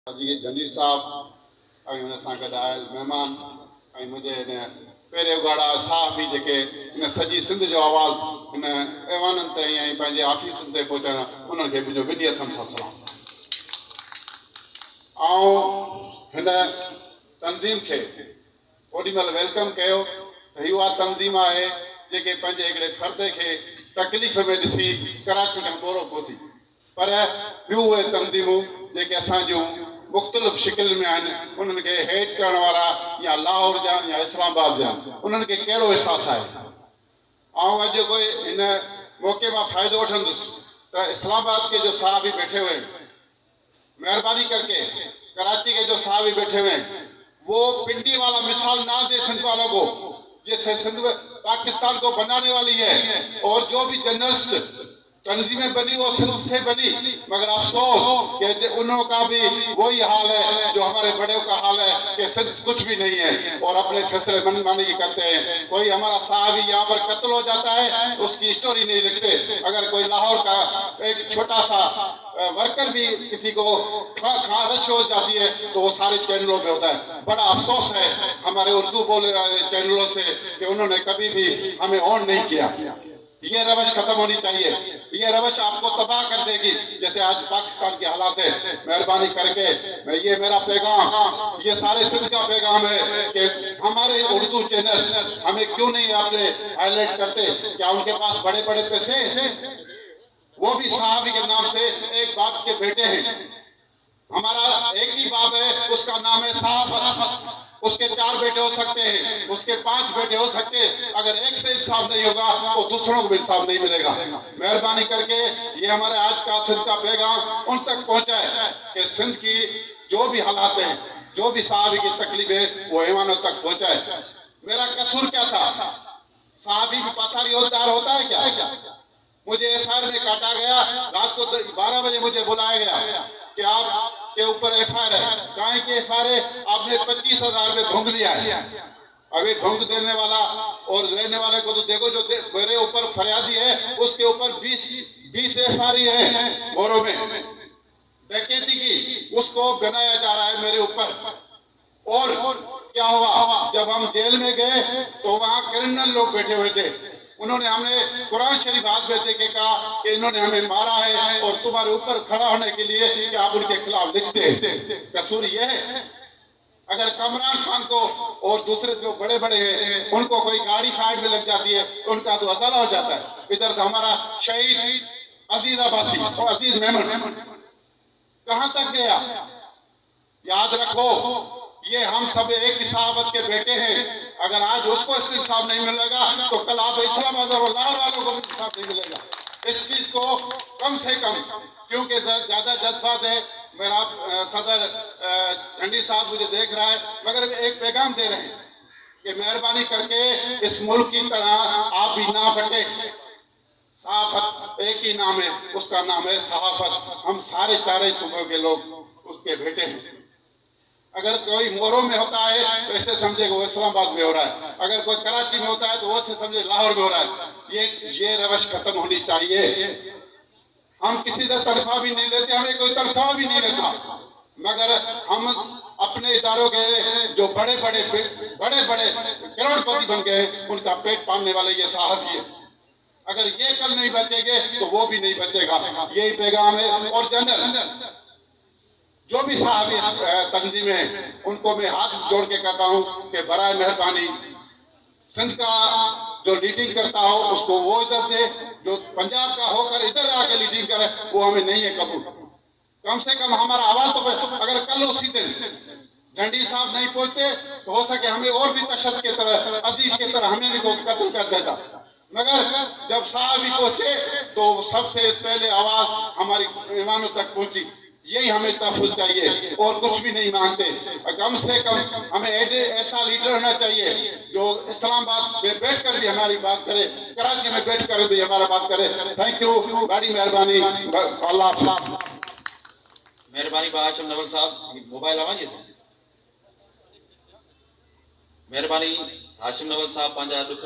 जनी साहब ऐं हुन सां गॾु आयल महिमान ऐं मुंहिंजे हिन पहिरें उघाड़ा साहबी जेके हिन सॼी सिंध जो आवाज़ु हिन ऐवाननि ताईं ऐं पंहिंजे ऑफिसनि ते पहुचाइण उन्हनि खे मुंहिंजो ॿिन्ही हथनि सां सलाम। ऐं हिन तंज़ीम खे ओॾीमहिल वेलकम कयो त इहा तंज़ीम आहे जेके पंहिंजे हिकिड़े फ़र्द खे तकलीफ़ में ॾिसी कराची खां ॿोरो पहुती, पर ॿियूं उहे तंज़ीमूं जेके असां जूं मुख़्तलिफ़ शिकिल में आहिनि उन्हनि खे हेठि करण वारा या लाहौर जा या इस्लामाबाद जा उन्हनि खे कहिड़ो अहसासु आहे। ऐं अॼु कोई हिन मौक़े मां फ़ाइदो वठंदुसि त इस्लामाबाद के जो साहब भी बैठे हुए, मेहरबानी करके कराची के जो साहब भी बैठे हुए, वो पिंडी वाला मिसाल ना दे सिंध वालों को, जिससे सिंध पाकिस्तान को बनाने वाली है। और जो भी जर्नलिस्ट तंजीमें बनी वो सिंध से बनी, मगर अफसोस कि उन्हों का भी वही हाल है जो हमारे बड़ों का हाल है कि सिंध कुछ भी नहीं है और अपने फैसले मनमानी की करते हैं। कोई हमारा साहबी यहाँ पर कत्ल हो जाता है उसकी स्टोरी नहीं लिखते। अगर कोई लाहौर का एक छोटा सा वर्कर भी किसी को खारिश हो जाती है तो वो सारे चैनलों पे होता है। बड़ा अफसोस है हमारे उर्दू बोले वाले चैनलों से कि उन्होंने कभी भी हमें ऑन नहीं किया। ये रवश खत्म होनी चाहिए, ये रवश आपको तबाह कर देगी जैसे आज पाकिस्तान के हालात है। मेहरबानी करके ये मेरा पैगाम, ये सारे सिंध का पैगाम है कि हमारे उर्दू चैनल्स हमें क्यों नहीं आपने हाईलाइट करते। क्या उनके पास बड़े बड़े पैसे, वो भी साहबी के नाम से एक बाप के बेटे हैं। हमारा एक ही बाप है, उसका नाम है साहब। उसके 4 बेटे हो सकते हैं, उसके 5 बेटे हो सकते हैं। अगर एक से इंसाफ नहीं होगा तो दूसरों को भी इंसाफ नहीं मिलेगा। मेहरबानी करके ये हमारे आज का सिंध का पैगाम उन तक पहुंचाए कि सिंध की जो भी हालात हैं, जो भी साहबी की तकलीफ है वो ऐवानों तक पहुंचाए। मेरा कसूर क्या था? साहबी भी पथारी होता है क्या? मुझे एफआईआर में काटा गया, रात को 12 बजे मुझे बुलाया गया कि आप के ऊपर एफआईआर है। कहाँ की एफआईआर है? आपने 25,000 में भोंग लिया है। अभी भोंग देने वाला और लेने वाले को तो देखो, जो मेरे ऊपर फरियादी है उसके ऊपर 20 एफआईआर है बोरो में डकैती की, उसको बनाया जा रहा है मेरे ऊपर। और क्या हुआ, जब हम जेल में गए तो वहाँ क्रिमिनल लोग बैठे हुए थे। उन्होंने हमें कुरान शरीफ हाथ में दे के कहा कि इन्होंने हमें मारा है और तुम्हारे ऊपर खड़ा होने के लिए कि आप उनके खिलाफ लिखते हैं। कसूर ये है, अगर कमरान खान को और दूसरे जो बड़े बड़े हैं उनको कोई गाड़ी साइड में लग जाती है तो उनका तो अजाला हो जाता है। इधर से हमारा शहीद अजीज अब्बासी और अजीज मेमन कहाँ तक गया? याद रखो, ये हम सब एक ही सहाबत के बेटे हैं। अगर आज उसको इंसाफ नहीं मिलेगा तो कल आप इस्लामाबाद और लाहौर वालों को भी इंसाफ नहीं मिलेगा। इस चीज को कम से कम, क्योंकि ज्यादा जज्बात है, मेरा सदर झंडी साहब मुझे देख रहा है, मगर एक पैगाम दे रहे हैं कि मेहरबानी करके इस मुल्क की तरह आप भी ना बटे। सहाफत एक ही नाम है, उसका नाम है सहाफत। हम सारे 4 सूबों के लोग उसके बेटे हैं। अगर कोई मोरो में होता है तो ऐसे समझे वो इस्लामाबाद में हो रहा है, अगर कोई कराची में होता है तो वो से समझे लाहौर में हो रहा है। ये रवश खत्म होनी चाहिए। हम किसी से तनख्वाह भी नहीं लेते, हमें कोई तनख्वाह भी नहीं लेता, मगर हम अपने इदारों के जो बड़े बड़े करोड़पति बन गए उनका पेट पालने वाले ये साहब ही है। अगर ये कल नहीं बचेंगे तो वो भी नहीं बचेगा। यही पैगाम है। और जनरल जो भी साहबी तंजीमें हैं उनको मैं हाथ जोड़ के कहता हूँ कि बराए मेहरबानी सिंध का जो लीडिंग करता हो उसको वो इज्जत दे, जो पंजाब का होकर इधर आके लीडिंग करे वो हमें नहीं है कबूल। कम से कम हमारा आवाज तो, अगर कल उसी दिन झंडी साहब नहीं पहुंचते तो हो सके हमें और भी तशद के तरह, अजीज के तरह हमें भी कत्ल कर देता। मगर जब साहब भी पहुंचे तो सबसे पहले आवाज हमारी ईमानों तक पहुंची। यही हमें तहफ़्फ़ुज़ चाहिए और कुछ भी नहीं मांगते। कम से कम हमें ऐसा लीडर होना चाहिए जो इस्लामाबाद में बैठकर भी हमारी बात करे, कराची में बैठकर भी हमारा बात करे। थैंक यू, बड़ी मेहरबानी। अल्लाह मेहरबानी हाशिम नवल साहब, मोबाइल आवाज़ मेहरबानी हाशिम नवल साहब पंहिंजा दुख